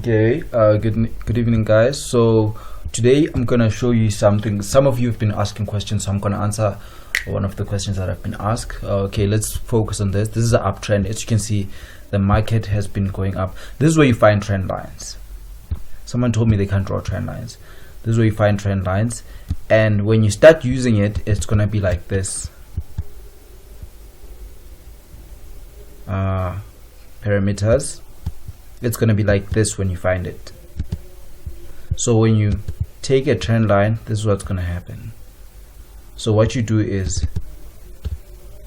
Okay, good evening, guys. So today I'm gonna show you something. Some of you have been asking questions, so I'm gonna answer one of the questions that have been asked. Okay, let's focus on this. This is an uptrend. As you can see, the market has been going up. This is where you find trend lines. Someone told me they can't draw trend lines. This is where you find trend lines, and when you start using it, it's gonna be like this. Parameters. It's going to be like this when you find it. So when you take a trend line, this is what's going to happen. So what you do is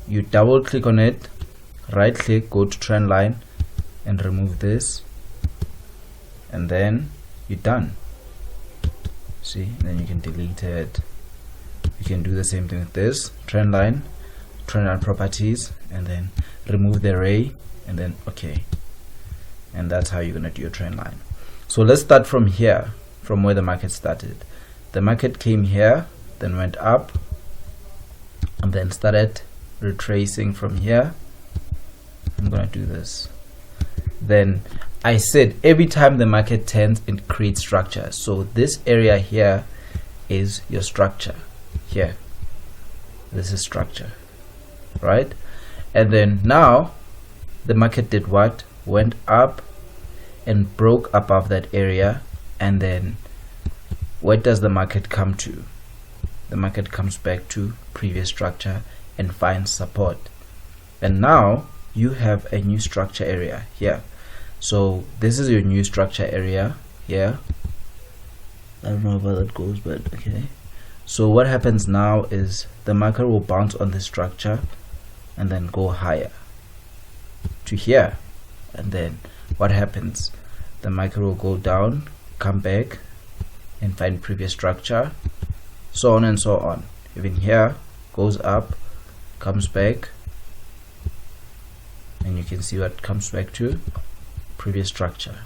you double click on it, right click, go to trend line and remove this, and then you're done. See, then you can delete it. You can do the same thing with this trend line properties, and then remove the array, and then okay. And that's how you're going to do your trend line. So let's start from here, from where the market started. The market came here, then went up, and then started retracing from here. I'm going to do this. Then I said every time the market turns, it creates structure. So this area here is your structure. Here, this is structure, right? And then now the market did what? Went up and broke above that area, and then what does the market come to? The market comes back to previous structure and finds support, and now you have a new structure area here. So this is your new structure area here. I don't know how that goes, but okay. So what happens now is the market will bounce on the structure and then go higher to here. And then what happens? The market will go down, come back and find previous structure, so on and so on. Even here goes up, comes back, and you can see what comes back to previous structure.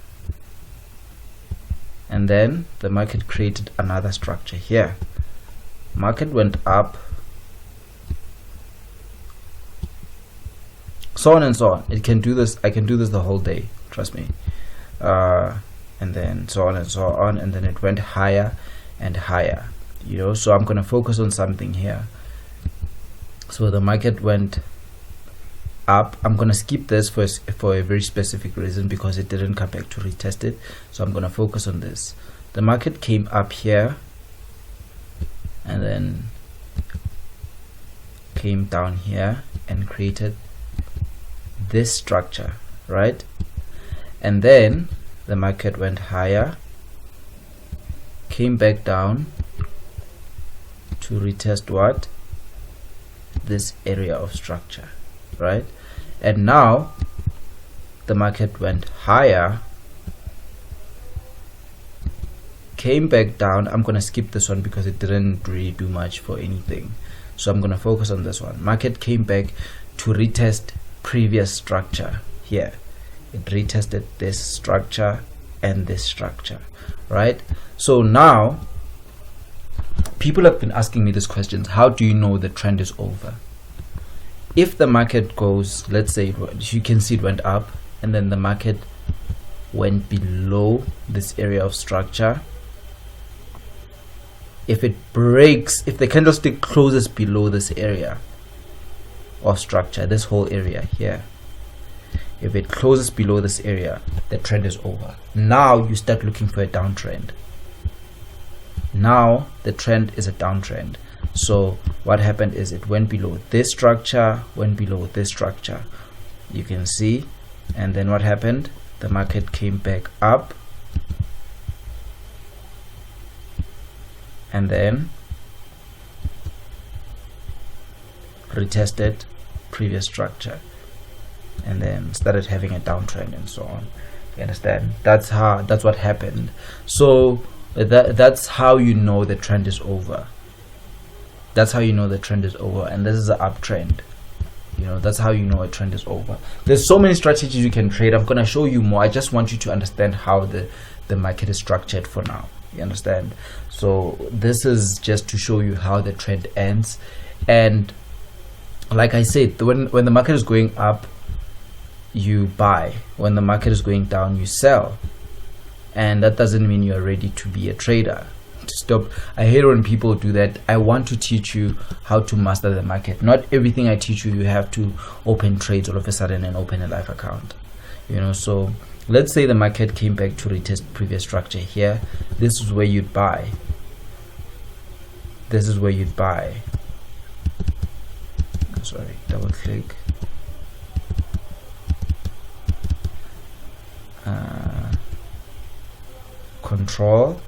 And then the market created another structure here. Market went up, so on and so on. It can do this. I can do this the whole day, trust me. And then so on and so on, and then it went higher and higher, you know. So I'm going to focus on something here. So the market went up. I'm going to skip this for a very specific reason, because it didn't come back to retest it. So I'm going to focus on this. The market came up here and then came down here and created this structure, right? And then the market went higher, came back down to retest what? This area of structure, right? And now the market went higher, came back down. I'm gonna skip this one because it didn't really do much for anything, so I'm gonna focus on this one. Market came back to retest previous structure here. It retested this structure and this structure, right? So now people have been asking me these questions. How do you know the trend is over? If the market goes, let's say, you can see it went up and then the market went below this area of structure. If it breaks, if the candlestick closes below this area of structure, this whole area here, if it closes below this area, the trend is over. Now you start looking for a downtrend. Now the trend is a downtrend. So what happened is it went below this structure, went below this structure, you can see. And then what happened? The market came back up, and then retested previous structure, and then started having a downtrend and so on. You understand? That's what happened. So that's how you know the trend is over. That's how you know the trend is over. And this is an uptrend. You know, that's how you know a trend is over. There's so many strategies you can trade. I'm gonna show you more. I just want you to understand how the market is structured for now. You understand? So this is just to show you how the trend ends. And like I said, when the market is going up, you buy. When the market is going down, you sell. and that doesn't mean you're ready to be a trader. Stop. I hate when people do that. I want to teach you how to master the market. Not everything I teach you have to open trades all of a sudden and open a live account, you know. So let's say the market came back to retest previous structure here. This is where you'd buy. This is where you'd buy. Sorry, double click. Control,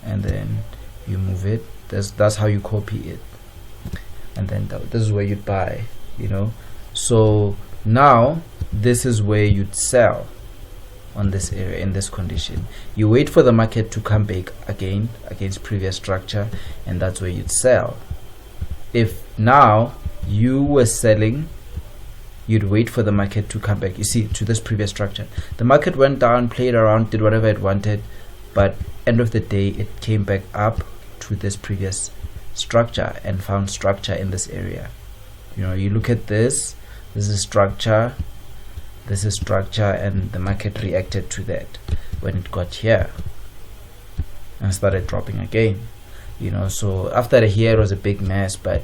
and then you move it. That's how you copy it, and then this is where you'd buy, you know. So now this is where you'd sell on this area. In this condition, you wait for the market to come back again against previous structure, and that's where you'd sell. If now you were selling, you'd wait for the market to come back, you see, to this previous structure. The market went down, played around, did whatever it wanted, but end of the day it came back up to this previous structure and found structure in this area. You know, you look at this is structure, this is structure, and the market reacted to that when it got here and started dropping again, you know. So after here it was a big mess, but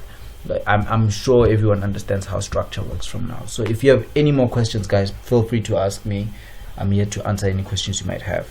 I'm sure everyone understands how structure works from now. So if you have any more questions, guys, feel free to ask me. I'm here to answer any questions you might have.